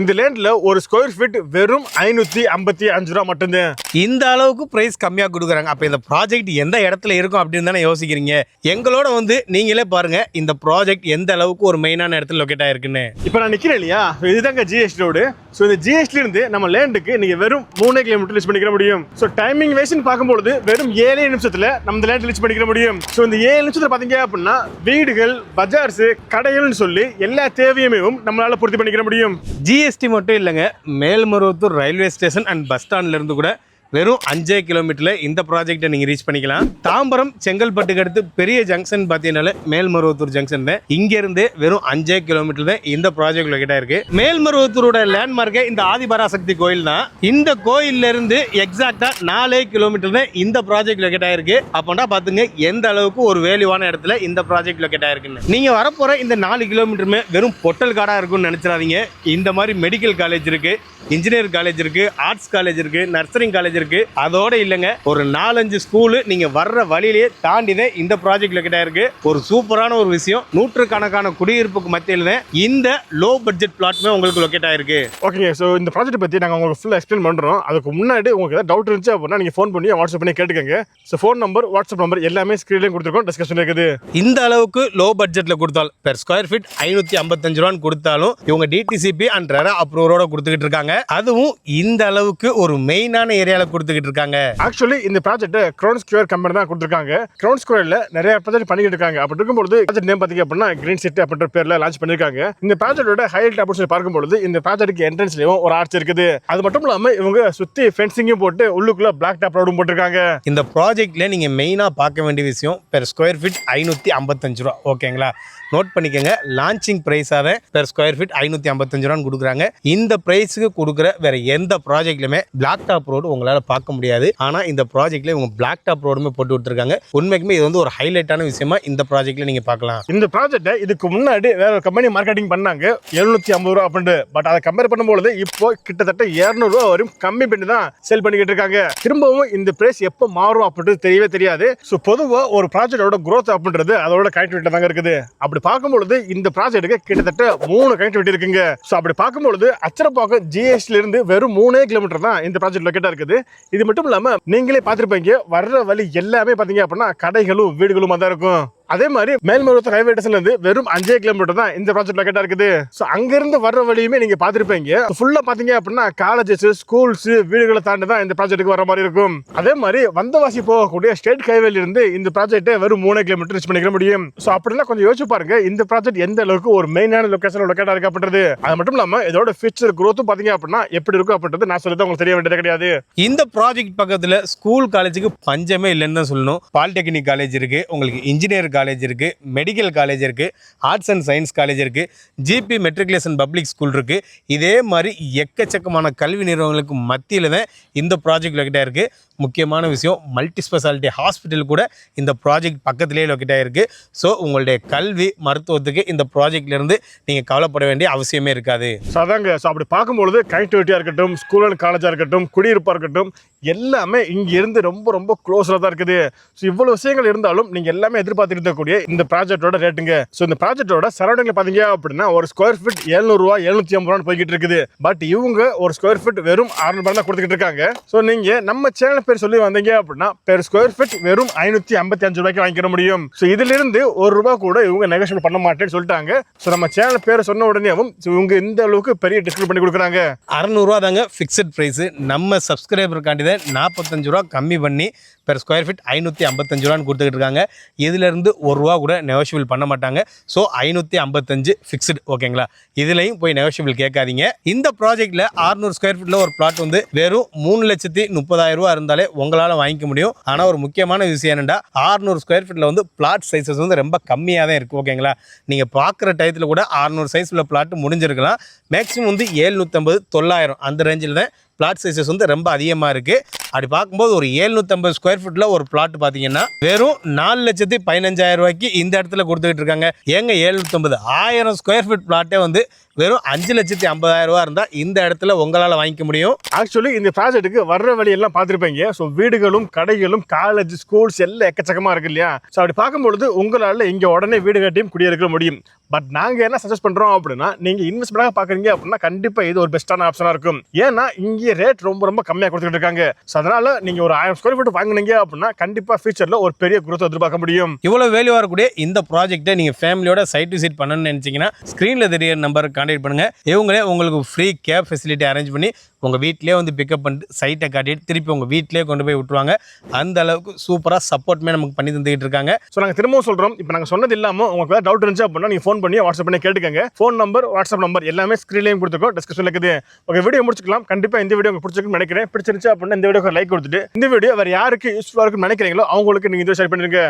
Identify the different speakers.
Speaker 1: இந்த லேண்ட்ல ஒரு square feet வெறும் 555 ரூபா மட்டும்தான்.
Speaker 2: இந்த அளவுக்கு பிரைஸ் கம்மியா கொடுக்குறாங்க. அப்ப இந்த ப்ராஜெக்ட் எந்த இடத்துல இருக்கும் அப்படின்னு தானே யோசிக்கிறீங்க. எங்களோட வந்து நீங்களே பாருங்க இந்த ப்ராஜெக்ட் எந்த அளவுக்கு ஒரு மெயினான இடத்துல லொகேட் ஆயிருக்குன்னு.
Speaker 1: இப்போ நான் நிக்கிறேன் இல்லையா, இதுதாங்க ஜிஎஸ்டி ரோடு. ஸோ இந்த ஜிஎஸ்டில இருந்து நம்ம லேண்டுக்கு நீங்க வெறும் 3 கிலோமீட்டர் ரீச் பண்ணிக்க முடியும். ஸோ டைமிங் வைஸ்னு பார்க்கும்போது வெறும் 7 நிமிஷத்துல நம்ம இந்த லேண்ட் ரீச் பண்ணிக்க முடியும். ஸோ இந்த 7 நிமிஷத்துல பாத்தீங்க அப்படின்னா வீடுகள், பஜார்ஸ், கடைகள்னு சொல்லி எல்லா தேவையுமே நம்மளால பூர்த்தி பண்ணிக்க முடியும்.
Speaker 2: ஜிஎஸ்டி மட்டும் இல்லைங்க, Melmaruvathur railway station and bus ஸ்டாண்ட்ல இருந்து கூட வெறும் 5 கிலோமீட்டர்ல இந்த ப்ராஜெக்டை நீங்க ரீச் பண்ணிக்கலாம். தாம்பரம் செங்கல்பட்டுக்கு அடுத்து பெரிய ஜங்ஷன் பார்த்தீங்கன்னால மேல்மருவத்தூர் ஜங்ஷன் தான். இங்க இருந்து வெறும் 5 கிலோமீட்டர் தான் இந்த ப்ராஜெக்ட் லொகேட் ஆயிருக்கு. மேல்மருவத்தூரோட லேண்ட்மார்க்கே இந்த ஆதிபராசக்தி கோயில் தான். இந்த கோயில்ல இருந்து எக்ஸாக்டா 4 கிலோமீட்டர் தான் இந்த ப்ராஜெக்ட் லொகேட் ஆயிருக்கு. அப்போனா பாத்துங்க எந்த அளவுக்கு ஒரு வேல்யூவான இடத்துல இந்த ப்ராஜெக்ட் லொகேட் ஆயிருக்குன்னு. நீங்க வரப்போற இந்த 4 கிலோமீட்டருமே வெறும் பொட்டல் காடா இருக்கும்னு நினைச்சிடாதீங்க. இந்த மாதிரி மெடிக்கல் காலேஜ் இருக்கு, இன்ஜினியர் காலேஜ் இருக்கு, ஆர்ட்ஸ் காலேஜ் இருக்கு, நர்சரிங் காலேஜ் இருக்கு. அதோட இல்லைங்க, ஒரு 4-5 ஸ்கூலு நீங்க வர்ற வழியிலேயே தாண்டிதான் இந்த ப்ராஜெக்ட் லொகேட் ஆயிருக்கு. ஒரு சூப்பரான ஒரு விஷயம், நூற்றுக்கணக்கான குடியிருப்புக்கு மத்தியில் தான் இந்த லோ பட்ஜெட் பிளாட்மே உங்களுக்கு லொகேட் ஆயிருக்கு.
Speaker 1: ஓகேங்க, ஸோ இந்த ப்ராஜெக்ட் பத்தி நாங்கள் உங்களுக்கு ஃபுல்லாக எக்ஸ்பிளைன் பண்றோம். அதுக்கு முன்னாடி உங்களுக்கு ஏதாவது டவுட் இருந்துச்சு அப்படின்னா நீங்க ஃபோன் பண்ணி வாட்ஸ்அப் பண்ணி கேட்டுக்கங்க. So phone number, WhatsApp number எல்லாமே ஸ்க்ரீன்லேயும் கொடுத்துருக்கோம், டிஸ்கஷன் இருக்குது.
Speaker 2: இந்த அளவுக்கு லோ பட்ஜெட்ல கொடுத்தாலும் பெர் ஸ்கொயர் ஃபீட் 555 ரூபான்னு கொடுத்தாலும் இவங்க டிடிசிபி அண்ட் ரெரா அப்ரூவரோட கொடுத்துக்கிட்டு இருக்காங்க. அதுவும் இந்த அளவுக்கு ஒரு மெயினான ஏரியால கொடுத்துக்கிட்டு இருக்காங்க.
Speaker 1: ஆக்சுவலி இந்த ப்ராஜெக்ட் கிரவுன் ஸ்கொயர் கம்பெனி தான் கொடுத்துருக்காங்க. கிரவுன் ஸ்கொயர்ல நிறைய ப்ராஜெக்ட் பண்ணிட்டு இருக்காங்க. அப்படி இருக்கும்போது ப்ராஜெக்ட் நேம் பாத்தீங்க அப்படின்னா கிரீன் சிட்டி அப்படின்ற பேர்ல லான்ச் பண்ணிருக்காங்க. இந்த ப்ராஜெக்டோட ஹைலைட் அப்படின்னு பார்க்கும்போது இந்த ப்ராஜெக்ட்க்கு என்ட்ரன்ஸ்லயும் ஒரு ஆர்ச் இருக்குது. அது மட்டும் இல்லாம இவங்க சுத்தி ஃபென்சிங்கும் போட்டு உள்ளுக்குள்ள பிளாக் டாப் ரோடும் போட்டிருக்காங்க.
Speaker 2: இந்த ப்ராஜெக்ட்ல நீங்க மெயினா பார்க்க வேண்டிய விஷயம் பெர் ஸ்கொயர் ஃபீட் 555 ரூபா. ஓகேங்களா, நோட் பண்ணிக்கங்க. லான்ச்சிங் பிரைஸாக பெர் ஸ்கொயர் ஃபீட் 555 ரூபான்னு கொடுக்குறாங்க. இந்த பிரைஸுக்கு கொடுக்குற வேற எந்த ப்ராஜெக்ட்லையுமே பிளாக் டாப் ரோடு உங்களால் பார்க்க முடியாது. ஆனால் இந்த ப்ராஜெக்ட்ல இவங்க பிளாக் டாப் ரோடுமே போட்டு விட்டுருக்காங்க. உண்மைக்குமே இது வந்து ஒரு ஹைலைட்டான விஷயமா இந்த ப்ராஜெக்ட்ல நீங்க பார்க்கலாம்.
Speaker 1: இந்த ப்ராஜெக்ட்டை இதுக்கு முன்னாடி வேற ஒரு கம்பெனி மார்க்கெட்டிங் பண்ணாங்க 750 ரூபா அப்படின்ட்டு. பட் அதை கம்பேர் பண்ணும்போது இப்போ கிட்டத்தட்ட 200 ரூபா வரையும் கம்மி பண்ணி தான் சேல் பண்ணிக்கிட்டு இருக்காங்க. திரும்பவும் இந்த பிரைஸ் எப்போ மாறும் அப்படின்றது தெரியவே தெரியாது. ஸோ பொதுவாக ஒரு ப்ராஜெக்டோட growth அப்படின்றது அதோட கனெக்டிவிட்டி தாங்க இருக்குது. அப்படி பார்க்கும்பொழுது இந்த ப்ராஜெக்ட்டுக்கு கிட்டத்தட்ட 3 கனெக்டிவிட்டி இருக்குங்க. ஸோ அப்படி பார்க்கும்பொழுது அச்சரப்பாக்கம் ஜிஎஸ்டில இருந்து வெறும் 3 கிலோமீட்டர் தான் இந்த ப்ராஜெக்ட் லொகேட்டா இருக்குது. இது மட்டும் இல்லாம நீங்களே பார்த்திருப்பீங்க, வர்ற வழி எல்லாமே பாத்தீங்க அப்படின்னா கடைகளும் வீடுகளும் தான் இருக்கும். அதே மாதிரி மேல்மருவத்தூர் ரயில்வே ஸ்டேஷன்ல இருந்து வெறும் 5 கிலோமீட்டர் தான் இந்த ப்ராஜெக்ட் லொகேட்டா இருக்குது. ஸோ அங்கிருந்து வர்ற வழியுமே நீங்க பார்த்திருப்பீங்க. ஃபுல்லா பாத்தீங்க அப்படின்னா காலேஜஸ், ஸ்கூல்ஸ், வீடுகளை தாண்டி தான் இந்த ப்ராஜெக்ட்டுக்கு வர மாதிரி இருக்கும். அதே மாதிரி வந்தவாசி போகக்கூடிய ஸ்டேட் ஹைவேல இருந்து இந்த ப்ராஜெக்ட் வெறும் 3 கிலோமீட்டர் ரீச் பண்ணிக்க முடியும். ஸோ அப்படிலாம் கொஞ்சம் யோசிச்சு பாருங்க இந்த ப்ராஜெக்ட் எந்த அளவுக்கு ஒரு மெயினான லொகேஷன் லொகேட்டா இருக்கு அப்படின்றது. அது மட்டும் இல்லாம இதோட ஃபியூச்சர் growth பாத்தீங்க அப்படின்னா எப்படி இருக்கும் அப்படின்றது நான் சொல்லிதான் உங்களுக்கு தெரிய வேண்டியது கிடையாது.
Speaker 2: இந்த ப்ராஜெக்ட் பக்கத்துல ஸ்கூல் காலேஜுக்கு பஞ்சமே இல்லைன்னு தான் சொல்லணும். பாலிடெக்னிக் காலேஜ் இருக்கு, உங்களுக்கு இன்ஜினியர் காலேஜ் இருக்கு, மெடிக்கல் காலேஜ் இருக்கு, ஆர்ட்ஸ் அண்ட் சயின்ஸ் காலேஜ் இருக்கு, ஜிபி மெட்ரிகுலேஷன் பப்ளிக் ஸ்கூல் இருக்கு. இதே மாதிரி எக்கச்சக்கமான கல்வி நிறுவனங்களுக்கு மத்தியில தான் இந்த ப்ராஜெக்ட் லொகேட் ஆயிருக்கு. முக்கியமான விஷயம், மல்டி ஸ்பெஷாலிட்டி ஹாஸ்பிட்டல் கூட இந்த ப்ராஜெக்ட் பக்கத்திலேயே லொகேட் ஆயிருக்கு. ஸோ உங்களுடைய கல்வி மருத்துவத்துக்கு இந்த ப்ராஜெக்ட்ல இருந்து நீங்க கவலைப்பட வேண்டிய அவசியமே இருக்காது.
Speaker 1: ஸோ அதாங்க, ஸோ அப்படி பார்க்கும்பொழுது கனெக்டிவிட்டியா இருக்கட்டும், ஸ்கூல் அண்ட் காலேஜா இருக்கட்டும், குடியிருப்பா இருக்கட்டும், எல்லாமே இங்க இருந்து ரொம்ப ரொம்ப க்ளோஸ்ல தான் இருக்குது. ஸோ இவ்வளவு விஷயங்கள் இருந்தாலும் நீங்க எல்லாமே எதிர்பார்த்துட்டு இருக்கக்கூடிய இந்த ப்ராஜெக்டோட ரேட்டுங்க. ஸோ இந்த ப்ராஜெக்டோட சரௌண்டிங்ல பாத்தீங்க அப்படின்னா ஒரு ஸ்கொயர் ஃபீட் 700 ரூபா 750 ரூபான்னு போய்கிட்டு இருக்குது. பட் இவங்க ஒரு ஸ்கொயர் ஃபீட் வெறும் 600 ரூபாய் தான் கொடுத்துக்கிட்டு இருக்காங்க. ஸோ நீங்க நம்ம சேனல் பேர் சொல்லி வந்தீங்க அப்படின்னா பெர் ஸ்கொயர் ஃபீட் வெறும் 555 ரூபாய்க்கு வாங்கிக்க முடியும். ஸோ இதுல இருந்து 1 ரூபாய் கூட இவங்க நெகோஷியேட் பண்ண மாட்டேன்னு சொல்லிட்டாங்க. ஸோ நம்ம சேனல் பேர் சொன்ன உடனேவும் இவங்க இந்த அளவுக்கு பெரிய டிஸ்கவுண்ட் பண்ணி கொடுக்குறாங்க.
Speaker 2: 600 ரூபா தாங்க ஃபிக்ஸட் பிரைஸ். நம்ம சப்ஸ்கிரைபருக்காண்டி தான் 45 ரூபா கம்மி பண்ணி பெர் ஸ்கொயர் ஃபீட் 555 ரூபான்னு கொடுத்துக்கிட்டு இருக்காங்க. இதுலேருந்து 1 ரூபா கூட நெகோஷியபிள் பண்ண மாட்டாங்க. So 555 fixed. ஓகேங்களா, இதுலையும் போய் நெகோஷியபிள் கேட்காதீங்க. இந்த ப்ராஜெக்ட்ல 600 ஸ்கொயர் ஃபீட்ல ஒரு பிளாட் வந்து வெறும் 3,30,000 ரூபா இருந்தாலே உங்களால் வாங்கிக்க முடியும். ஆனால் ஒரு முக்கியமான விஷயம் என்னென்னா 600 ஸ்கொயர் ஃபீட்ல வந்து பிளாட் சைஸஸ் வந்து ரொம்ப கம்மியாக தான் இருக்குது. ஓகேங்களா, நீங்கள் பார்க்குற டயத்தில் கூட 600 சைஸில் பிளாட் முடிஞ்சிருக்கலாம். மேக்ஸிமம் வந்து 750, 900 அந்த ரேஞ்சில் தான் பிளாட் சைஸஸ் வந்து ரொம்ப அதிகமாக இருக்குது. அப்படி பார்க்கும்போது ஒரு 750 ஸ்கொயர் ஃபீட்டில் ஒரு பிளாட் பார்த்தீங்கன்னா வெறும் 4,15,000 ரூபாய்க்கு இந்த இடத்துல கொடுத்துக்கிட்டு இருக்காங்க. ஏங்க 750, 1000 ஸ்கொயர் ஃபீட் பிளாட்டே வந்து வெறும் 5,50,000 ரூபா இருந்தால் இந்த இடத்துல உங்களால் வாங்கிக்க முடியும்.
Speaker 1: ஆக்சுவலி இந்த ப்ராஜெக்ட்டுக்கு வர்ற வழியெல்லாம் பார்த்துருப்பீங்க. ஸோ வீடுகளும் கடைகளும் காலேஜ் ஸ்கூல்ஸ் எல்லாம் எக்கச்சக்கமாக இருக்கு இல்லையா? ஸோ அப்படி பார்க்கும்பொழுது உங்களால் இங்கே உடனே வீடு கட்டியும் குடியிருக்க முடியும். பட் நாங்கள் என்ன சஜஸ்ட் பண்ணுறோம் அப்படின்னா, நீங்கள் இன்வெஸ்ட்மெண்ட்டாக பார்க்குறீங்க அப்படின்னா கண்டிப்பாக இது ஒரு பெஸ்ட்டான ஆப்ஷனாக இருக்கும். ஏன்னா இங்கே ரேட் ரொம்ப கம்மியாக கொடுத்துட்டு இருக்காங்க. ஸோ அதனால் நீங்கள் ஒரு 1000 ஸ்கொயர் ஃபீட் வாங்கினீங்க அப்படின்னா கண்டிப்பாக ஃபியூச்சரில் ஒரு பெரிய குரோத் எதிர்பார்க்க முடியும்.
Speaker 2: இவ்வளோ வேல்யூ வரக்கூடிய இந்த ப்ராஜெக்ட்டை நீங்கள் ஃபேமிலியோட சைட் விசிட் பண்ணணும்னு நினச்சிங்கன்னா ஸ்க்ரீனில் தெரிய நம்பருக்கு கான்டாக்ட் பண்ணுங்கள். இவங்களே உங்களுக்கு ஃப்ரீ கேப் ஃபெசிலிட்டி அரேஞ்ச் பண்ணி உங்கள் வீட்டிலே வந்து பிக்கப் பண்ணிட்டு சைட்டை காட்டிட்டு திருப்பி உங்கள் வீட்டிலே கொண்டு போய் விட்டுருவாங்க. அந்த அளவுக்கு சூப்பராக சப்போர்ட்மே நமக்கு பண்ணி தந்துக்கிட்டு இருக்காங்க.
Speaker 1: ஸோ நாங்கள் திரும்பவும் சொல்கிறோம், இப்போ நாங்கள் சொன்னது இல்லாமல் உங்களுக்கு ஏதாவது டவுட் இருந்துச்சு அப்படின்னா நீங்கள் ஃபோன் பண்ணி வாட்ஸ்அப் பண்ணி கேட்டுக்கங்க. ஃபோன் நம்பர், வாட்ஸ்அப் நம்பர் எல்லாமே ஸ்க்ரீன்லேயும் கொடுத்துருக்கோம், டிஸ்கிரிப்ஷனில் இருக்குது. ஓகே, வீடியோ முடிச்சுக்கலாம். கண்டிப்பாக இந்த வீடியோ உங்களுக்கு பிடிச்சிருக்குன்னு நினைக்கிறேன். பிடிச்சிருந்துச்சு அப்படின்னா இந்த வீடியோக்கு லைக் கொடுத்துட்டு இந்த வீடியோ வேறு யாருக்கு யூஸ்ஃபுல்லாக இருக்குன்னு நினைக்கிறீங்களோ அவங்களுக்கு நீங்கள் இதை ஷேர் பண்ணிருங்க.